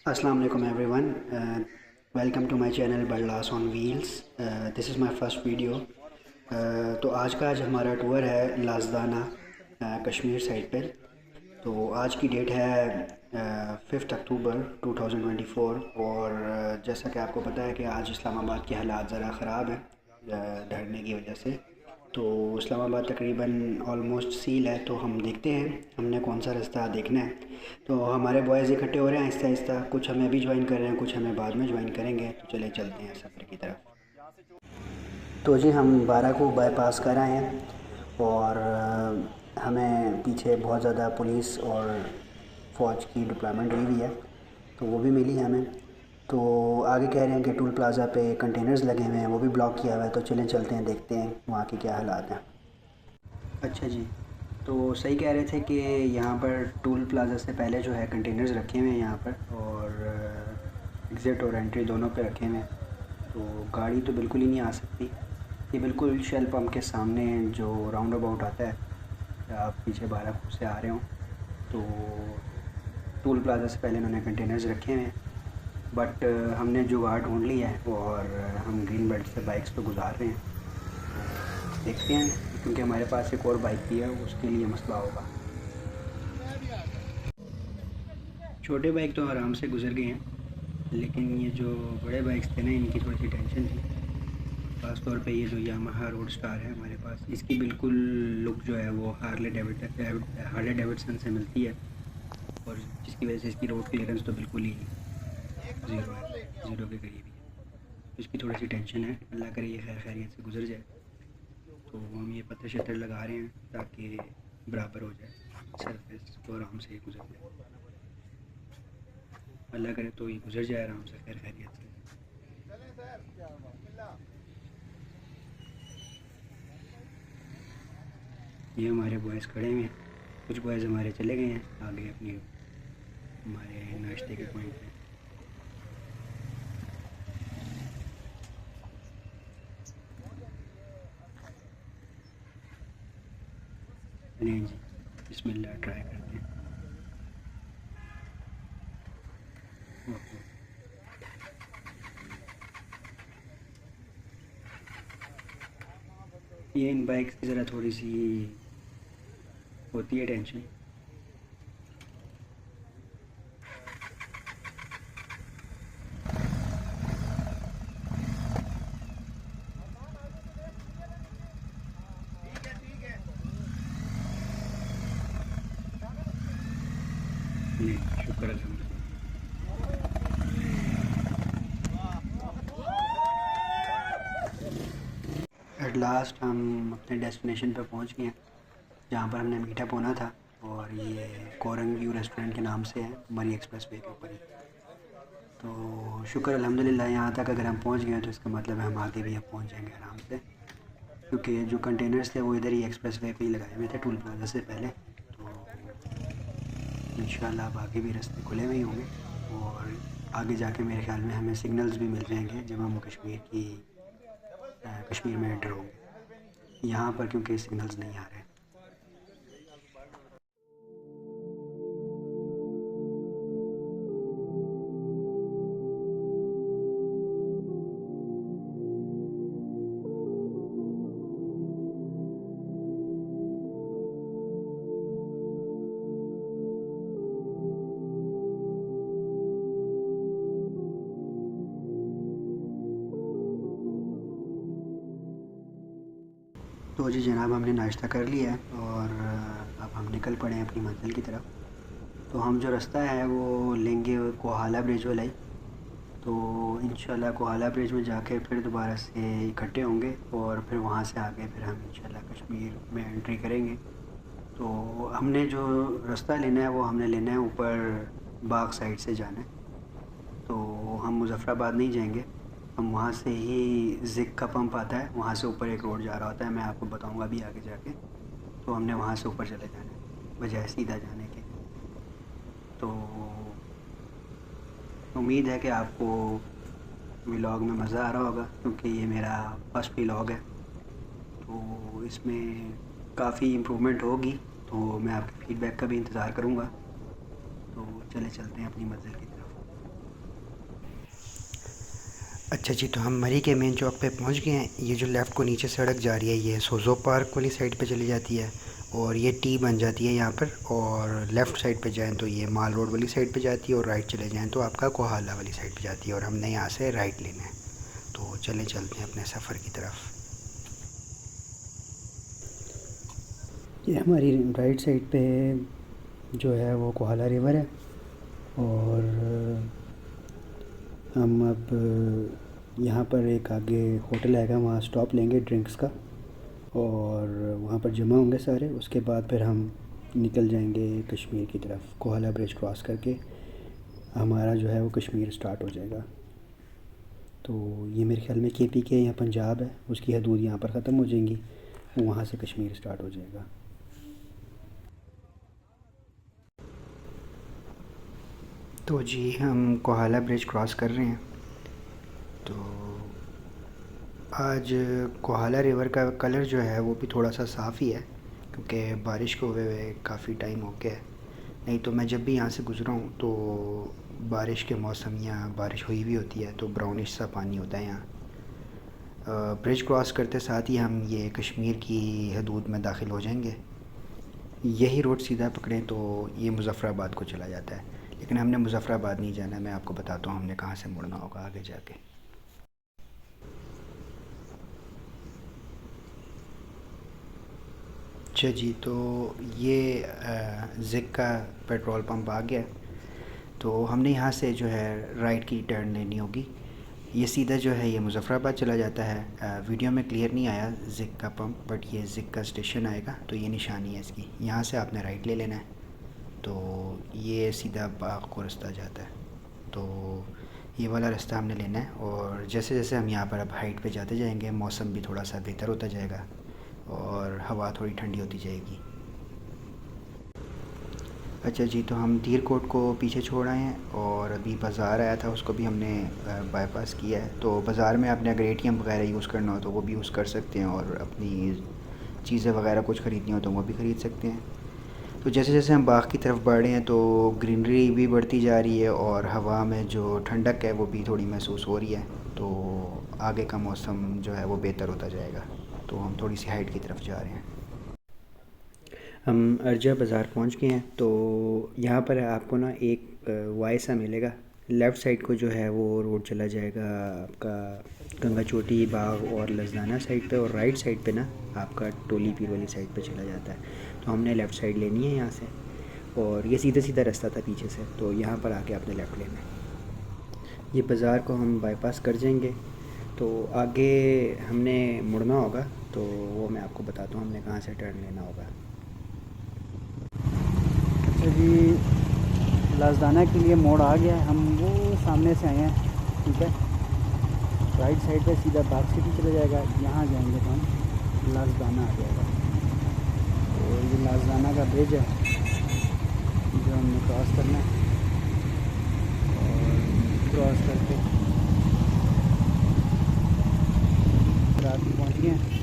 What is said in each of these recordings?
Assalamu alaikum everyone. Welcome to my channel Badlas on Wheels. This is my first video. तो आज हमारा tour है लाजदाना Kashmir side पे। तो आज की डेट है 5 अक्टूबर 2024 और जैसा कि आपको पता है कि आज इस्लामाबाद के हालात ज़रा ख़राब हैं डरने की वजह से। तो इस्लामाबाद तकरीबन ऑलमोस्ट सील है। तो हम देखते हैं हमने कौन सा रास्ता देखना है। तो हमारे बॉयज़ इकट्ठे हो रहे हैं आहिस्ता आहिस्ता, कुछ हमें अभी ज्वाइन कर रहे हैं, कुछ हमें बाद में ज्वाइन करेंगे। तो चले चलते हैं सफ़र की तरफ। तो जी हम 12 को बाईपास कर आए हैं और हमें पीछे बहुत ज़्यादा पुलिस और फ़ौज की डिप्लॉयमेंट हुई हुई है, तो वो भी मिली है हमें। तो आगे कह रहे हैं कि टूल प्लाज़ा पे कंटेनर्स लगे हुए हैं, वो भी ब्लॉक किया हुआ है। तो चलें चलते हैं, देखते हैं वहाँ के क्या हालात हैं। अच्छा जी, तो सही कह रहे थे कि यहाँ पर टूल प्लाज़ा से पहले जो है कंटेनर्स रखे हुए हैं यहाँ पर, और एग्ज़िट और एंट्री दोनों पे रखे हुए हैं। तो गाड़ी तो बिल्कुल ही नहीं आ सकती। ये बिल्कुल शेल पम्प के सामने जो राउंड अबाउट आता है, आप पीछे बाराकू से आ रहे हो तो टूल प्लाज़ा से पहले इन्होंने कंटेनर्स रखे हुए हैं। बट हमने जुगाड़ ढूंढ लिया है और हम ग्रीन बेल्ट से बाइक्स पे गुजार रहे हैं। तो देखते हैं, क्योंकि हमारे पास एक और बाइक भी है, उसके लिए मसला होगा। छोटे बाइक तो आराम से गुजर गए हैं, लेकिन ये जो बड़े बाइक्स थे ना, इनकी थोड़ी सी टेंशन थी। ख़ास तौर पे ये जो यामाहा रोड स्टार है हमारे पास, इसकी बिल्कुल लुक जो है वो हार्ले डेविडसन से मिलती है, और जिसकी वजह से इसकी रोड क्लियरेंस तो बिल्कुल ही ज़ीरो है, ज़ीरो के करीब ही है। तो इसकी थोड़ी सी टेंशन है, अल्लाह करे ये खैर खैरियत से गुजर जाए। तो हम ये पत्थर शत्तर लगा रहे हैं ताकि बराबर हो जाए सरफेस, तो आराम से ये गुजर जाए। अल्लाह करे तो ये गुजर जाए आराम से खैर खैरियत से। ये हमारे बॉयज़ खड़े हुए हैं, कुछ बॉयज़ हमारे चले गए हैं आगे अपनी हमारे नाश्ते के पॉइंट पे। नहीं जी, बिस्मिल्लाह ट्राई करते हैं। ओके, ये इन बाइक्स की ज़रा थोड़ी सी होती है टेंशन। नहीं, शुक्र अल्हम्दुलिल्लाह। एट लास्ट हम अपने डेस्टिनेशन पे पहुंच गए हैं, जहाँ पर हमने मीटअप होना था, और ये कोरंग व्यू रेस्टोरेंट के नाम से है, मरी एक्सप्रेस वे के ऊपर ही। तो शुक्र अल्हम्दुलिल्लाह, यहाँ तक अगर हम पहुँच गए तो इसका मतलब है हम आगे भी अब पहुँच जाएंगे आराम से, क्योंकि जो कंटेनर्स थे वो इधर ही एक्सप्रेस वे पे ही लगाए हुए थे टूल प्लाजा से पहले। तो इंशाल्लाह अब आगे भी रास्ते खुले हुए ही होंगे, और आगे जाके मेरे ख्याल में हमें सिग्नल्स भी मिल जाएंगे जब हम कश्मीर में एंटर होंगे। यहाँ पर क्योंकि सिग्नल्स नहीं आ रहे। तो जी जनाब, हमने नाश्ता कर लिया है और अब हम निकल पड़े हैं अपनी मंजिल की तरफ। तो हम जो रास्ता है वो लेंगे कोहाला ब्रिज वाला ही। तो इंशाल्लाह कोहाला ब्रिज में जाके फिर दोबारा से इकट्ठे होंगे, और फिर वहाँ से आगे फिर हम इंशाल्लाह कश्मीर में एंट्री करेंगे। तो हमने जो रास्ता लेना है वो हमने लेना है ऊपर बाग साइड से जाना है। तो हम मुज़फ़्फ़राबाद नहीं जाएंगे, हम वहाँ से ही ज़िक का पंप आता है, वहाँ से ऊपर एक रोड जा रहा होता है, मैं आपको बताऊँगा अभी आगे जाके। तो हमने वहाँ से ऊपर चले जाना है बजाय सीधा जाने के। तो उम्मीद है कि आपको व्लॉग में मज़ा आ रहा होगा, क्योंकि ये मेरा फर्स्ट व्लॉग है। तो इसमें काफ़ी इम्प्रूवमेंट होगी, तो मैं आपके फ़ीडबैक का भी इंतज़ार करूँगा। तो चले चलते हैं अपनी मंज़िल की तरफ। अच्छा जी, तो हम मरी के मेन चौक पे पहुंच गए हैं। ये जो लेफ़्ट को नीचे सड़क जा रही है ये सोज़ो पार्क वाली साइड पे चली जाती है और ये टी बन जाती है यहाँ पर। और लेफ़्ट साइड पे जाएं तो ये माल रोड वाली साइड पे जाती है और राइट चले जाएं तो आपका कोहाला वाली साइड पे जाती है और हमने यहाँ से राइट लेना है। तो चले चलते हैं अपने सफ़र की तरफ। ये हमारी राइट साइड पे जो है वो कोहाला रिवर है और हम अब यहाँ पर एक आगे होटल आएगा, वहाँ स्टॉप लेंगे ड्रिंक्स का और वहाँ पर जमा होंगे सारे। उसके बाद फिर हम निकल जाएंगे कश्मीर की तरफ। कोहाला ब्रिज क्रॉस करके हमारा जो है वो कश्मीर स्टार्ट हो जाएगा। तो ये मेरे ख्याल में केपी के या पंजाब है, उसकी हदूद यहाँ पर ख़त्म हो जाएंगी, वहाँ से कश्मीर स्टार्ट हो जाएगा। तो जी हम कोहाला ब्रिज क्रॉस कर रहे हैं। तो आज कोहाला रिवर का कलर जो है वो भी थोड़ा सा साफ़ ही है क्योंकि बारिश को हुए काफ़ी टाइम हो गया है। नहीं तो मैं जब भी यहाँ से गुज़रा हूँ तो बारिश के मौसम या बारिश हुई भी होती है तो ब्राउनिश सा पानी होता है यहाँ। ब्रिज क्रॉस करते साथ ही हम ये कश्मीर की हदूद में दाखिल हो जाएंगे। यही रोड सीधा पकड़ें तो ये मुज़फ़्फ़राबाद को चला जाता है, लेकिन हमने मुज़फ़्फ़राबाद नहीं जाना है। मैं आपको बताता हूँ हमने कहाँ से मुड़ना होगा आगे जाके। अच्छा जी, तो ये ज़िक का पेट्रोल पंप आ गया। तो हमने यहाँ से जो है राइट की टर्न लेनी होगी। ये सीधा जो है ये मुज़फ़्फ़राबाद चला जाता है। वीडियो में क्लियर नहीं आया ज़िक का पंप, बट ये ज़िक का स्टेशन आएगा। तो ये निशानी है इसकी, यहाँ से आपने राइट ले लेना है। तो ये सीधा बाग को रास्ता जाता है। तो ये वाला रास्ता हमने लेना है और जैसे जैसे हम यहाँ पर अब हाइट पे जाते जाएंगे मौसम भी थोड़ा सा बेहतर होता जाएगा और हवा थोड़ी ठंडी होती जाएगी। अच्छा जी, तो हम तीर कोट को पीछे छोड़ आए हैं और अभी बाज़ार आया था उसको भी हमने बाईपास किया है। तो बाज़ार में आपने अगर एटीएम वगैरह यूज़ करना हो तो वो भी यूज़ कर सकते हैं और अपनी चीज़ें वगैरह कुछ ख़रीदनी हो तो वो भी ख़रीद सकते हैं। तो जैसे जैसे हम बाग की तरफ बढ़ रहे हैं तो ग्रीनरी भी बढ़ती जा रही है और हवा में जो ठंडक है वो भी थोड़ी महसूस हो रही है। तो आगे का मौसम जो है वो बेहतर होता जाएगा। तो हम थोड़ी सी हाइट की तरफ जा रहे हैं। हम अर्जा बाज़ार पहुंच गए हैं। तो यहाँ पर आपको ना एक वाई सा मिलेगा। लेफ़्ट साइड को जो है वो रोड चला जाएगा आपका गंगा चोटी बाग और लजदाना साइड पे और राइट साइड पे ना आपका टोली पीर वाली साइड पे चला जाता है। तो हमने लेफ़्ट साइड लेनी है यहाँ से और ये सीधा सीधा रास्ता था पीछे से, तो यहाँ पर आके आपने लेफ़्ट लेना है। ये बाज़ार को हम बाईपास कर जाएंगे तो आगे हमने मुड़ना होगा। तो वो मैं आपको बताता हूँ हमने कहाँ से टर्न लेना होगा। अच्छा जी, लाजदाना के लिए मोड़ आ गया है। हम वो सामने से आए हैं, ठीक है। राइट साइड पे सीधा बाग सिटी चला जाएगा, यहाँ जाएंगे तो हम लाजदाना आ जाएगा। तो ये लाजदाना का ब्रिज है जो हमने क्रॉस करना है और क्रॉस करके रात में पहुँच गए हैं।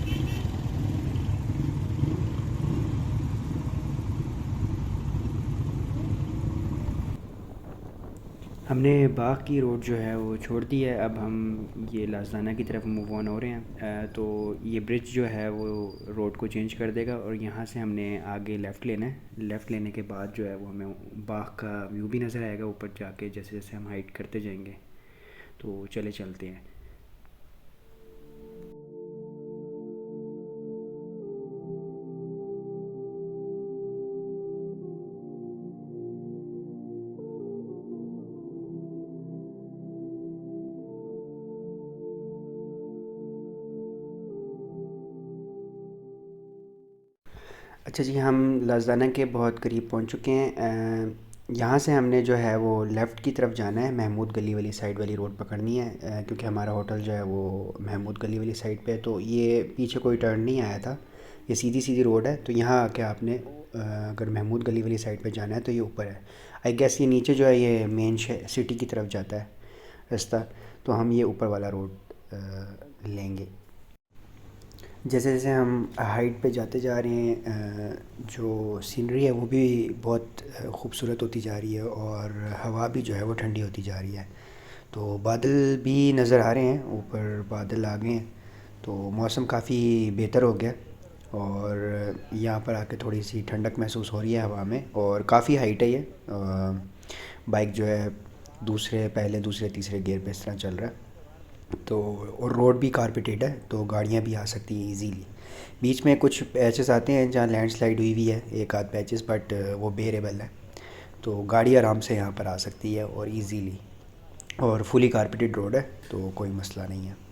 हमने बाग की रोड जो है वो छोड़ दी है। अब हम ये लाजदाना की तरफ मूव ऑन हो रहे हैं। तो ये ब्रिज जो है वो रोड को चेंज कर देगा और यहाँ से हमने आगे लेफ़्ट लेना है। लेफ़्ट लेने के बाद जो है वो हमें बाग का व्यू भी नज़र आएगा ऊपर जाके जैसे जैसे हम हाइट करते जाएंगे। तो चले चलते हैं। अच्छा जी, हम लाजदाना के बहुत करीब पहुंच चुके हैं। यहाँ से हमने जो है वो लेफ़्ट की तरफ जाना है, महमूद गली वाली साइड वाली रोड पकड़नी है क्योंकि हमारा होटल जो है वो महमूद गली वाली साइड पे है। तो ये पीछे कोई टर्न नहीं आया था, ये सीधी सीधी रोड है। तो यहाँ आके आपने अगर महमूद गली वाली साइड पे जाना है तो ये ऊपर है। आई गेस ये नीचे जो है ये मेन सिटी की तरफ जाता है रास्ता। तो हम ये ऊपर वाला रोड लेंगे। जैसे जैसे हम हाइट पे जाते जा रहे हैं जो सीनरी है वो भी बहुत खूबसूरत होती जा रही है और हवा भी जो है वो ठंडी होती जा रही है। तो बादल भी नज़र आ रहे हैं, ऊपर बादल आ गए हैं, तो मौसम काफ़ी बेहतर हो गया और यहाँ पर आके थोड़ी सी ठंडक महसूस हो रही है हवा में। और काफ़ी हाइट है ये बाइक जो है, पहले दूसरे तीसरे गियर पे इस तरह चल रहा है। तो और रोड भी कारपेटेड है, तो गाड़ियाँ भी आ सकती हैं इजीली। बीच में कुछ पैचेस आते हैं जहाँ लैंडस्लाइड हुई हुई है, एक आध पैचेस, बट वो बेरेबल है, तो गाड़ी आराम से यहाँ पर आ सकती है और इजीली। और फुली कारपेटेड रोड है, तो कोई मसला नहीं है।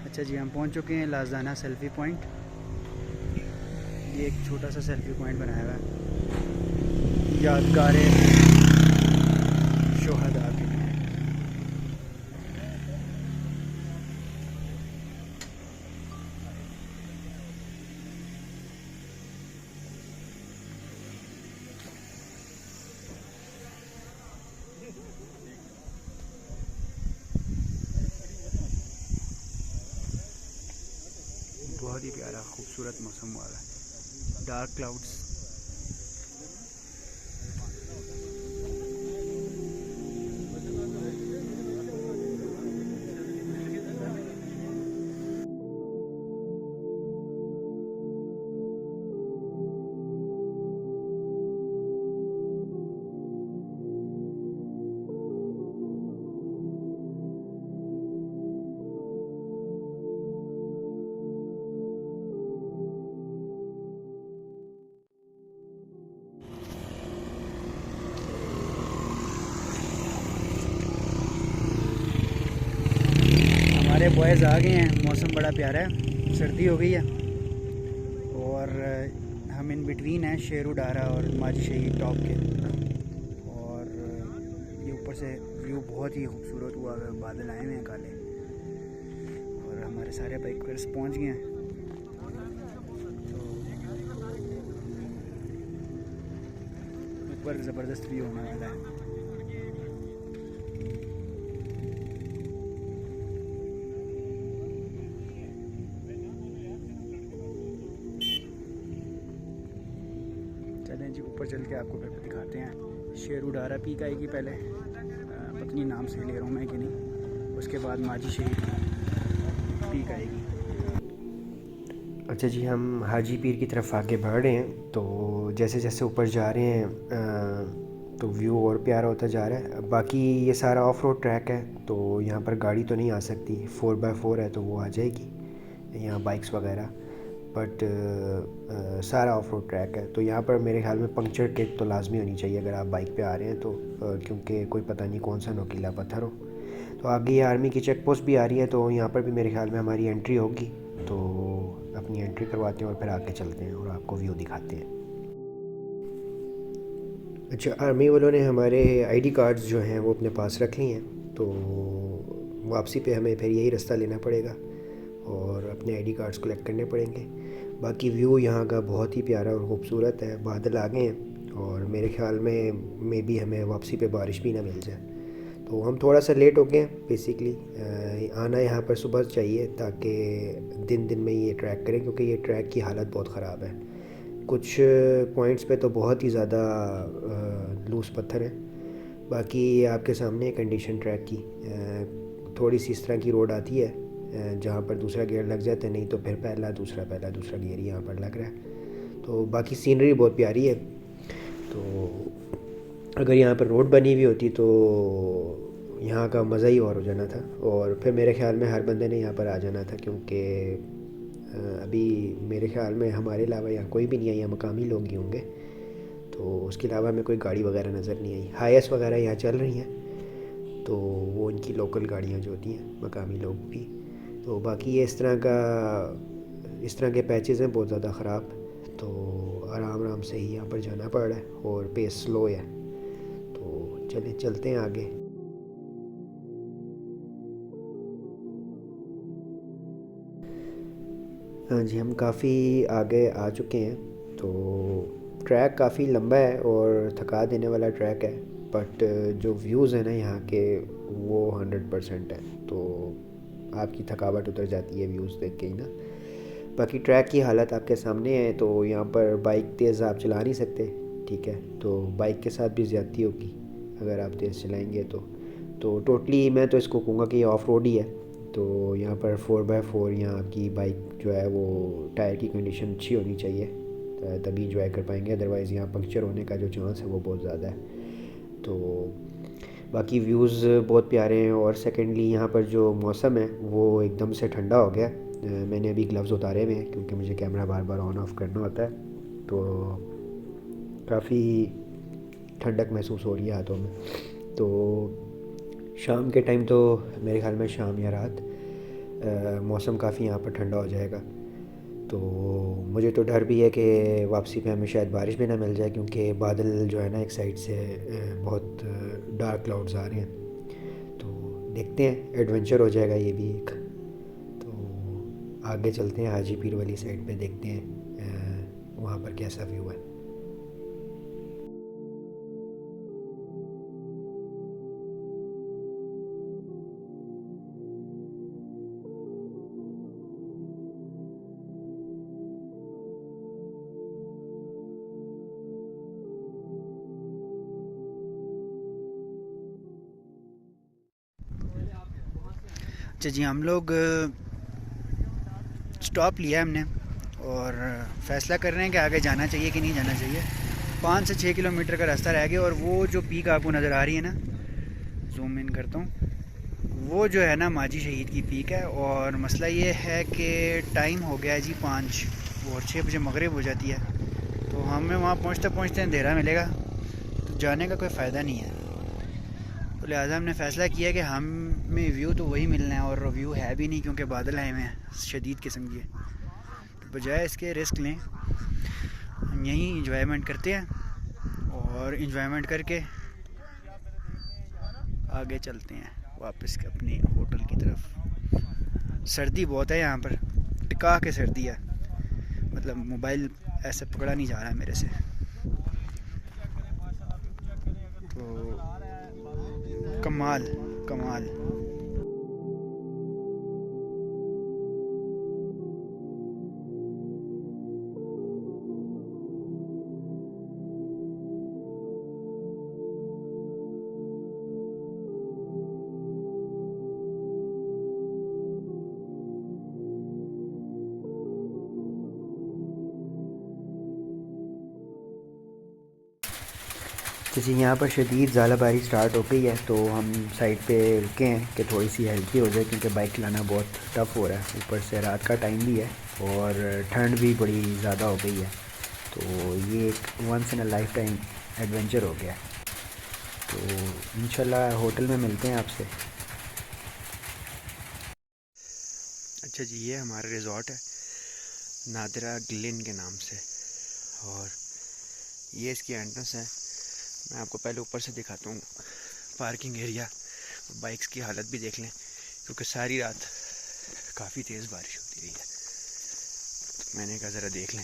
अच्छा जी, हम पहुंच चुके हैं लाज़ाना सेल्फ़ी पॉइंट। ये एक छोटा सा सेल्फ़ी पॉइंट बनाया हुआ है यादगार शोहदा के लिए। बहुत ही प्यारा खूबसूरत मौसम हुआ है, डार्क क्लाउड्स। हमारे बॉयज़ आ गए हैं, मौसम बड़ा प्यारा है, सर्दी हो गई है और हम इन बिटवीन हैं शेरू डारा और माजी शहीद टॉप के। और ये ऊपर से व्यू बहुत ही खूबसूरत हुआ है, बादल आए हुए हैं काले और हमारे सारे बाइकर्स पहुंच गए हैं। तो ऊपर ज़बरदस्त व्यू होने वाला है। चलें जी, ऊपर चल के आपको फिर दिखाते हैं। शेरू डारा पीक आएगी पहले, पत्नी नाम से ले रहा हूँ मैं कि नहीं, उसके बाद माजी शहीद पीक आएगी। अच्छा जी, हम हाजी पीर की तरफ आगे बढ़ रहे हैं, तो जैसे जैसे ऊपर जा रहे हैं तो व्यू और प्यारा होता जा रहा है। बाकी ये सारा ऑफ रोड ट्रैक है, तो यहाँ पर गाड़ी तो नहीं आ सकती, 4x4 है तो वो आ जाएगी यहाँ, बाइक्स वगैरह। बट सारा ऑफ रोड ट्रैक है, तो यहाँ पर मेरे ख्याल में पंक्चर किट तो लाजमी होनी चाहिए अगर आप बाइक पे आ रहे हैं तो, क्योंकि कोई पता नहीं कौन सा नोकीला पत्थर हो। तो आगे ये आर्मी की चेक पोस्ट भी आ रही है, तो यहाँ पर भी मेरे ख्याल में हमारी एंट्री होगी, तो अपनी एंट्री करवाते हैं और फिर आगे चलते हैं और आपको व्यू दिखाते हैं। अच्छा, आर्मी वालों ने हमारे आईडी कार्ड्स जो हैं वो अपने पास रख लिए हैं, तो वापसी पे हमें फिर यही रास्ता लेना पड़ेगा और अपने आईडी कार्ड्स कलेक्ट करने पड़ेंगे। बाकी व्यू यहाँ का बहुत ही प्यारा और ख़ूबसूरत है, बादल आ गए हैं और मेरे ख्याल में मे बी हमें वापसी पे बारिश भी ना मिल जाए। तो हम थोड़ा सा लेट हो गए हैं बेसिकली। आना यहाँ पर सुबह चाहिए ताकि दिन दिन में ये ट्रैक करें, क्योंकि ये ट्रैक की हालत बहुत ख़राब है। कुछ पॉइंट्स पे तो बहुत ही ज़्यादा लूज़ पत्थर है। बाकी आपके सामने कंडीशन ट्रैक की थोड़ी सी इस तरह की रोड आती है जहाँ पर दूसरा गियर लग जाता है, नहीं तो फिर पहला दूसरा गियर यहाँ पर लग रहा है। तो बाकी सीनरी बहुत प्यारी है। तो अगर यहाँ पर रोड बनी हुई होती तो यहाँ का मज़ा ही और हो जाना था। और फिर मेरे ख़्याल में हर बंदे ने यहाँ पर आ जाना था, क्योंकि अभी मेरे ख़्याल में हमारे अलावा यहाँ कोई भी नहीं है, यहाँ मकामी लोग ही होंगे। तो उसके अलावा हमें कोई गाड़ी वगैरह नज़र नहीं आई। हाईएस वगैरह यहाँ चल रही हैं, तो वो इनकी लोकल गाड़ियाँ जो होती हैं, मकामी लोग भी। तो बाकी ये इस तरह के पैचेस हैं बहुत ज़्यादा ख़राब। तो आराम आराम से ही यहाँ पर जाना पड़ रहा है और पेस स्लो है। तो चलते हैं आगे। हाँ जी, हम काफ़ी आगे आ चुके हैं। तो ट्रैक काफ़ी लंबा है और थका देने वाला ट्रैक है, बट जो व्यूज़ हैं ना यहाँ के वो 100% है। तो आपकी थकावट उतर जाती है व्यूज़ देख के ही ना। बाकी ट्रैक की हालत आपके सामने है। तो यहाँ पर बाइक तेज़ आप चला नहीं सकते, ठीक है। तो बाइक के साथ भी ज़्यादती होगी अगर आप तेज़ चलाएंगे तो टोटली मैं तो इसको कहूँगा कि ऑफ रोड ही है। तो यहाँ पर 4x4 यहाँ आपकी बाइक जो है वो टायर की कंडीशन अच्छी होनी चाहिए, तभी इंजॉय कर पाएंगे। अदरवाइज़ यहाँ पंक्चर होने का जो चांस है वो बहुत ज़्यादा है। तो बाकी व्यूज़ बहुत प्यारे हैं। और सेकेंडली यहाँ पर जो मौसम है वो एकदम से ठंडा हो गया। मैंने अभी ग्लव्स उतारे हुए हैं क्योंकि मुझे camera bar bar on off करना होता है। तो काफ़ी ठंडक महसूस हो रही है हाथों में। तो शाम के टाइम, तो मेरे ख्याल में शाम या रात मौसम काफ़ी यहाँ पर ठंडा हो जाएगा। तो मुझे तो डर भी है कि वापसी पे हमें शायद बारिश भी ना मिल जाए, क्योंकि बादल जो है ना एक साइड से बहुत डार्क क्लाउड्स आ रहे हैं। तो देखते हैं, एडवेंचर हो जाएगा ये भी एक। तो आगे चलते हैं, हाजी पीर वाली साइड पे देखते हैं वहाँ पर कैसा व्यू है। अच्छा जी, हम लोग स्टॉप लिया हमने और फैसला कर रहे हैं कि आगे जाना चाहिए कि नहीं जाना चाहिए। 5 से 6 किलोमीटर का रास्ता रह गया और वो जो पीक आपको नज़र आ रही है ना, जूम इन करता हूँ, वो जो है ना माजी शहीद की पीक है। और मसला ये है कि टाइम हो गया है जी 5 और 6 बजे मगरिब हो जाती है। तो हमें वहाँ पहुँचते पहुँचते अंधेरा मिलेगा, तो जाने का कोई फ़ायदा नहीं है। तो लिहाजा हमने फ़ैसला किया कि हमें व्यू तो वही मिलना है, और व्यू है भी नहीं क्योंकि बादल आए हुए हैं शदीद किस्म के। तो बजाय इसके रिस्क लें, हम यहीं इंजॉयमेंट करते हैं और इंजॉयमेंट करके आगे चलते हैं वापस अपने होटल की तरफ। सर्दी बहुत है यहाँ पर, टिका के सर्दी है, मतलब मोबाइल ऐसे पकड़ा नहीं जा रहा है मेरे से। तो कमाल कमाल। तो जी यहाँ पर शदीद ज़ालाबारी स्टार्ट हो गई है। तो हम साइड पे रुके हैं कि थोड़ी सी हल्की हो जाए, क्योंकि बाइक चलाना बहुत टफ़ हो रहा है। ऊपर से रात का टाइम भी है और ठंड भी बड़ी ज़्यादा हो गई है। तो ये एक once in a lifetime adventure हो गया। तो इंशाल्लाह होटल में मिलते हैं आपसे। अच्छा जी, ये हमारा रिज़ॉर्ट है नादिरा ग्लिन के नाम से, और ये इसकी एंट्रेंस है। मैं आपको पहले ऊपर से दिखाता हूँ पार्किंग एरिया। बाइक्स की हालत भी देख लें, क्योंकि सारी रात काफ़ी तेज़ बारिश होती रही है। तो मैंने कहा ज़रा देख लें।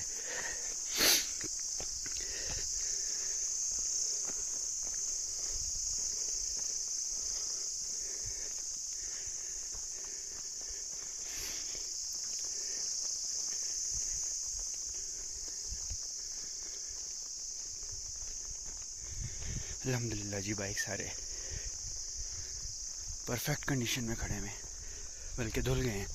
अल्हम्दुलिल्लाह जी, बाइक सारे परफेक्ट कंडीशन में खड़े हैं, बल्कि धुल गए हैं।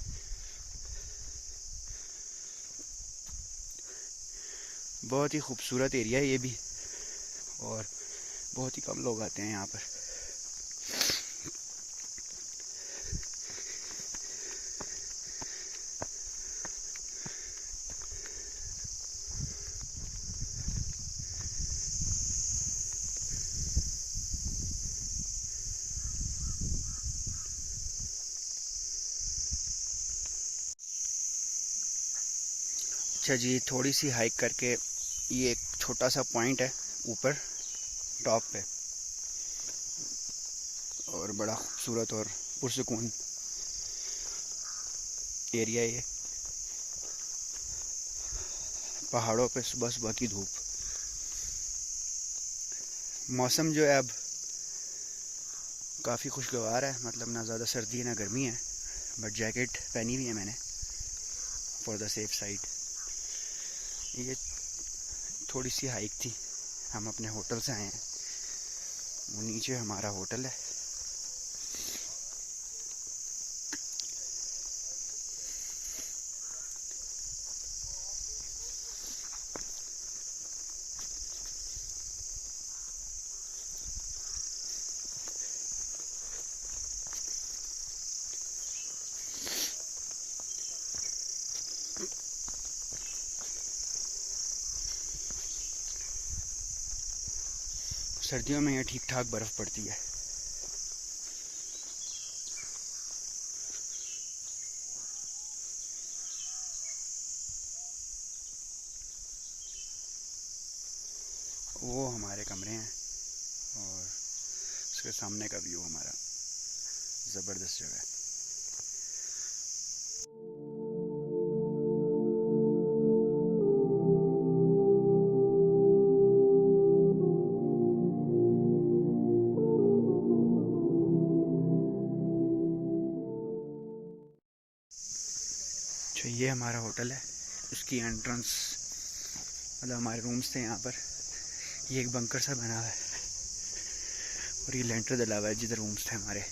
बहुत ही खूबसूरत एरिया है ये भी, और बहुत ही कम लोग आते हैं यहाँ पर। अच्छा जी, थोड़ी सी हाइक करके ये एक छोटा सा पॉइंट है ऊपर टॉप पे, और बड़ा खूबसूरत और पुरसुकून एरिया ये। पहाड़ों पे सुबह सुबह की धूप। मौसम जो है अब काफ़ी खुशगवार है, मतलब ना ज़्यादा सर्दी है ना गर्मी है, बट जैकेट पहनी हुई है मैंने फॉर द सेफ साइड। ये थोड़ी सी हाइक थी, हम अपने होटल से आए हैं, वो नीचे हमारा होटल है। सर्दियों में यहाँ ठीक ठाक बर्फ़ पड़ती है। वो हमारे कमरे हैं और उसके सामने का व्यू हमारा। ज़बरदस्त जगह है। अच्छा, ये हमारा होटल है, उसकी एंट्रेंस, मतलब हमारे रूम्स थे यहाँ पर। ये एक बंकर सा बना हुआ है और ये लेंटर डला हुआ है जिधर रूम्स थे हमारे।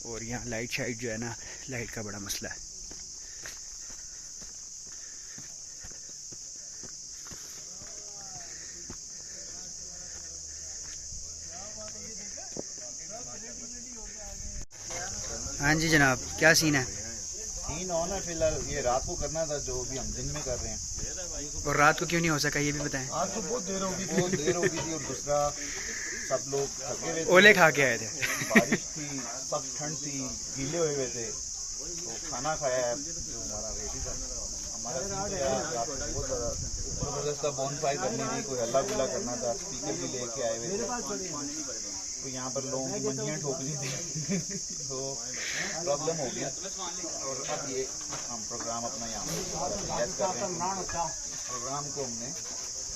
और यहाँ लाइट शाइट जो है ना, लाइट का बड़ा मसला है। हाँ जी जनाब, क्या सीन है? सीन ऑन है फिलहाल, ये रात को करना था जो भी हम दिन में कर रहे हैं। और रात को क्यों नहीं हो सका, ये भी बताएं। आज तो बहुत देर होगी थी और दूसरा सब लोग थके हुए थे, ओले खा के आए थे। बारिश थी, सब ठंड थी, गीले हुए थे, तो खाना खाया है जो हमारा रेडी था। हमारा सीन तो यार रात को बहुत ज़्यादा ज़बरदस्त था, बॉनफायर करनी थी, कोई हल्ला गुल्ला करना था, स्पीकर भी लेके आए हुए थे, तो यहाँ पर लोगों की मंजियाँ ठोकनी थी तो प्रॉब्लम हो गया। और अब ये हम प्रोग्राम अपना यहाँ पर रियाज कर रहे हैं। प्रोग्राम को हमने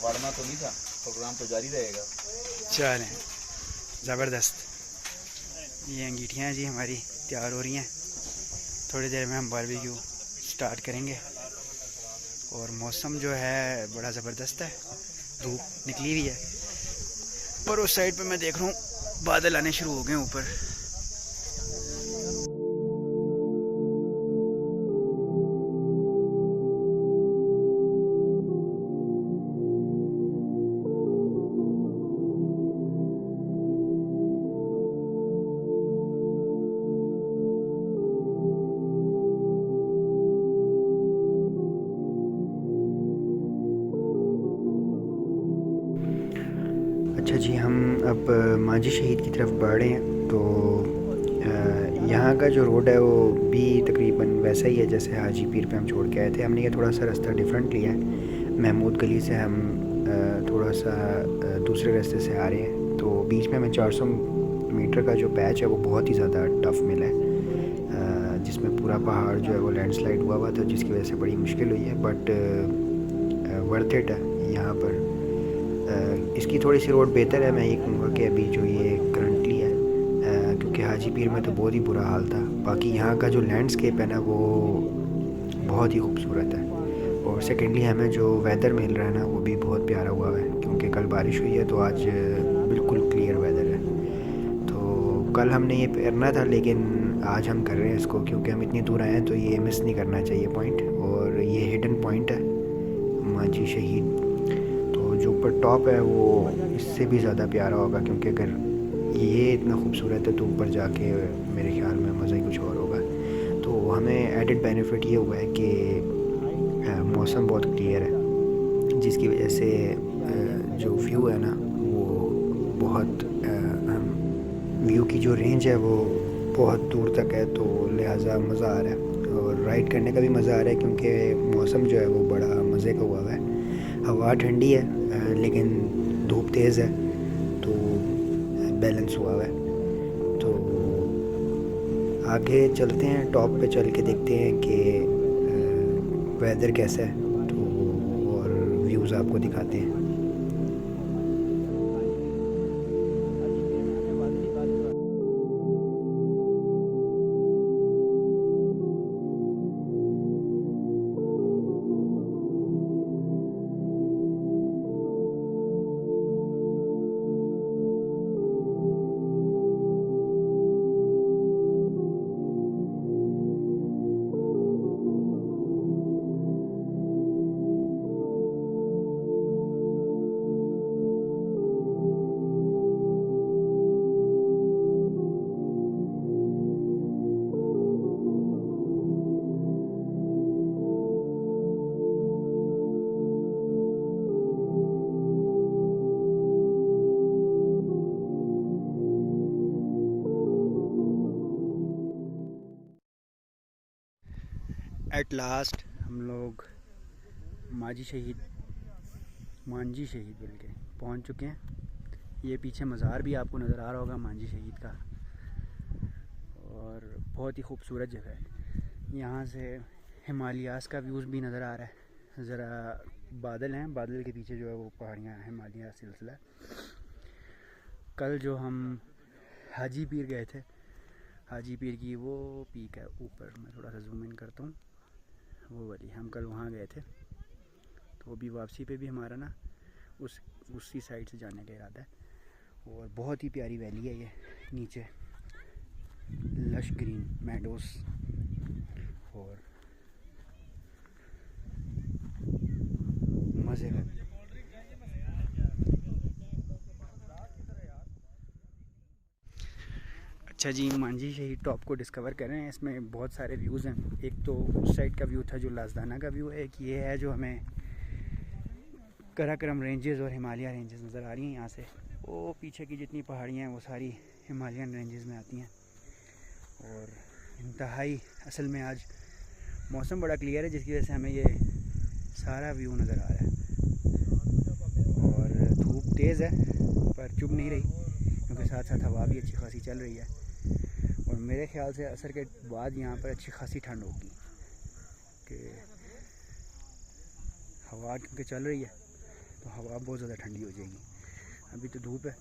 वाड़ना तो नहीं था, प्रोग्राम तो जारी रहेगा। चलें, ज़बरदस्त। ये अंगीठियाँ जी हमारी तैयार हो रही हैं, थोड़ी देर में हम बारबेक्यू स्टार्ट करेंगे। और मौसम जो है बड़ा ज़बरदस्त है, धूप निकली हुई है, पर उस साइड पे मैं देख रहा हूँ बादल आने शुरू हो गए ऊपर। अच्छा जी, हम अब मांझी शहीद की तरफ बढ़ रहे हैं। तो यहाँ का जो रोड है वो भी तकरीबन वैसा ही है जैसे हाजी पीर पे हम छोड़ के आए थे। हमने ये थोड़ा सा रास्ता डिफरेंट लिया है। महमूद गली से हम थोड़ा सा दूसरे रास्ते से आ रहे हैं। तो बीच में हमें 400 मीटर का जो पैच है वो बहुत ही ज़्यादा टफ मिला है, जिसमें पूरा पहाड़ जो है वो लैंडस्लाइड हुआ था, जिसकी वजह से बड़ी मुश्किल हुई है, बट वर्थ इट है यहाँ पर। इसकी थोड़ी सी रोड बेहतर है, मैं ये कहूँगा कि अभी जो ये करंटली है, क्योंकि हाजी पीर में तो बहुत ही बुरा हाल था। बाकी यहाँ का जो लैंडस्केप है ना वो बहुत ही खूबसूरत है। और सेकेंडली हमें जो वेदर मिल रहा है ना वो भी बहुत प्यारा हुआ है, क्योंकि क्योंकि कल बारिश हुई है, तो आज बिल्कुल क्लियर वेदर है। तो कल हमने ये करना था, लेकिन आज हम कर रहे हैं इसको, क्योंकि हम इतनी दूर आए हैं तो ये मिस नहीं करना चाहिए पॉइंट। और ये हिडन पॉइंट है मांझी शहीद। तो जो ऊपर टॉप है वो इससे भी ज़्यादा प्यारा होगा, क्योंकि अगर ये इतना खूबसूरत है तो ऊपर जाके मेरे ख्याल में मज़ा ही कुछ और होगा। तो हमें एडिड बेनिफिट ये हुआ है कि मौसम बहुत क्लियर है, जिसकी वजह से जो व्यू है ना वो बहुत व्यू की जो रेंज है वो बहुत दूर तक है, तो लिहाजा मज़ा आ रहा है और राइड करने का भी मज़ा आ रहा है, क्योंकि मौसम जो है वो बड़ा मज़े का हुआ है। हवा ठंडी है लेकिन धूप तेज़ है, तो बैलेंस हुआ है। तो आगे चलते हैं, टॉप पे चल के देखते हैं कि वेदर कैसा है, तो और व्यूज़ आपको दिखाते हैं। एट लास्ट हम लोग मांझी शहीद बल्कि पहुंच चुके हैं। ये पीछे मज़ार भी आपको नज़र आ रहा होगा मांझी शहीद का, और बहुत ही खूबसूरत जगह है। यहाँ से हिमालयास का व्यूज़ भी नज़र आ रहा है। ज़रा बादल हैं, बादल के पीछे जो है वो पहाड़ियाँ हैं, हिमालय सिलसिला। कल जो हम हाजी पीर गए थे, हाजी पीर की वो पीक है ऊपर, मैं थोड़ा सा जूम इन करता हूँ, वो वाली हम कल वहाँ गए थे। तो अभी वापसी पे भी हमारा ना उसी साइड से जाने का इरादा है। और बहुत ही प्यारी वैली है ये, नीचे लश ग्रीन मैडोस और मज़े का। अच्छा जी, मांझी शहीद टॉप को डिस्कवर कर रहे हैं। इसमें बहुत सारे व्यूज़ हैं। एक तो उस साइड का व्यू था जो लाजदाना का व्यू है, एक ये है जो हमें कराक्रम रेंजेस और हिमालय रेंजेस नज़र आ रही हैं यहाँ से। वो पीछे की जितनी पहाड़ियाँ हैं वो सारी हिमालयन रेंजेस में आती हैं। और इंतहाई असल में आज मौसम बड़ा क्लियर है, जिसकी वजह से हमें ये सारा व्यू नज़र आ रहा है। और धूप तेज़ है पर चुभ नहीं रही, क्योंकि साथ साथ हवा भी अच्छी खासी चल रही है। और मेरे ख्याल से असर के बाद यहाँ पर अच्छी खासी ठंड होगी, कि हवा क्योंकि चल रही है तो हवा बहुत ज़्यादा ठंडी हो जाएगी। अभी तो धूप है।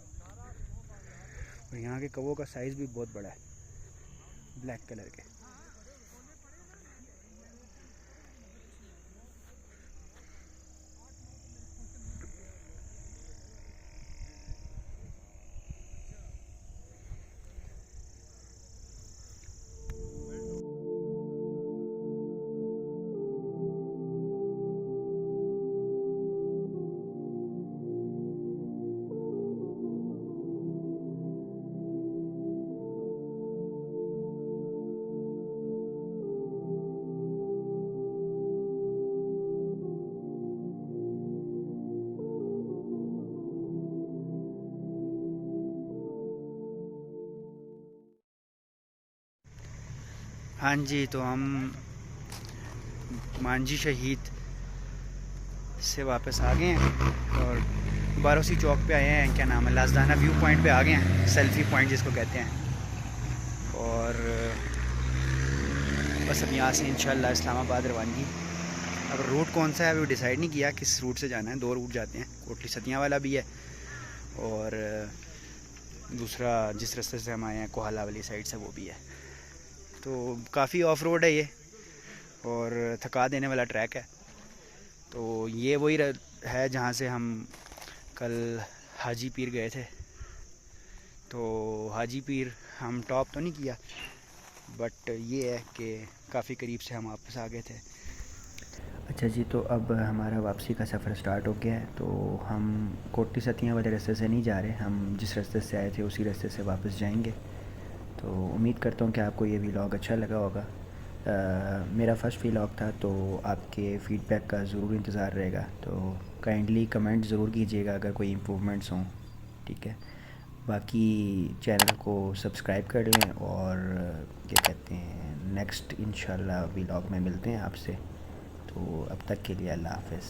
और यहाँ के कौवों का साइज़ भी बहुत बड़ा है, ब्लैक कलर के। हाँ जी, तो हम मांझी शहीद से वापस आ गए हैं और बारोसी चौक पे आए हैं, क्या नाम है, लाजदाना व्यू पॉइंट पे आ गए हैं, सेल्फ़ी पॉइंट जिसको कहते हैं। और बस अब यहाँ से इंशाल्लाह इस्लामाबाद रवानगी। अब रूट कौन सा है वो डिसाइड नहीं किया, किस रूट से जाना है। 2 रूट जाते हैं, कोटली सतियाँ वाला भी है और दूसरा जिस रास्ते से हम आए हैं कोहाला वाली साइड से वो भी है। तो काफ़ी ऑफ रोड है ये और थका देने वाला ट्रैक है। तो ये वही है जहाँ से हम कल हाजी पीर गए थे, तो हाजी पीर हम टॉप तो नहीं किया, बट ये है कि काफ़ी करीब से हम वापस आ गए थे। अच्छा जी, तो अब हमारा वापसी का सफ़र स्टार्ट हो गया है। तो हम कोटी सतियाँ वाले रास्ते से नहीं जा रहे, हम जिस रास्ते से आए थे उसी रास्ते से वापस जाएंगे। तो उम्मीद करता हूँ कि आपको ये व्लॉग अच्छा लगा होगा। मेरा फ़र्स्ट व्लॉग था, तो आपके फ़ीडबैक का ज़रूर इंतज़ार रहेगा। तो काइंडली कमेंट ज़रूर कीजिएगा अगर कोई इम्प्रूवमेंट्स हों, ठीक है। बाकी चैनल को सब्सक्राइब कर लें और क्या कहते हैं, नेक्स्ट इंशाल्लाह व्लॉग में मिलते हैं आपसे। तो अब तक के लिए अल्लाह हाफ़िज़।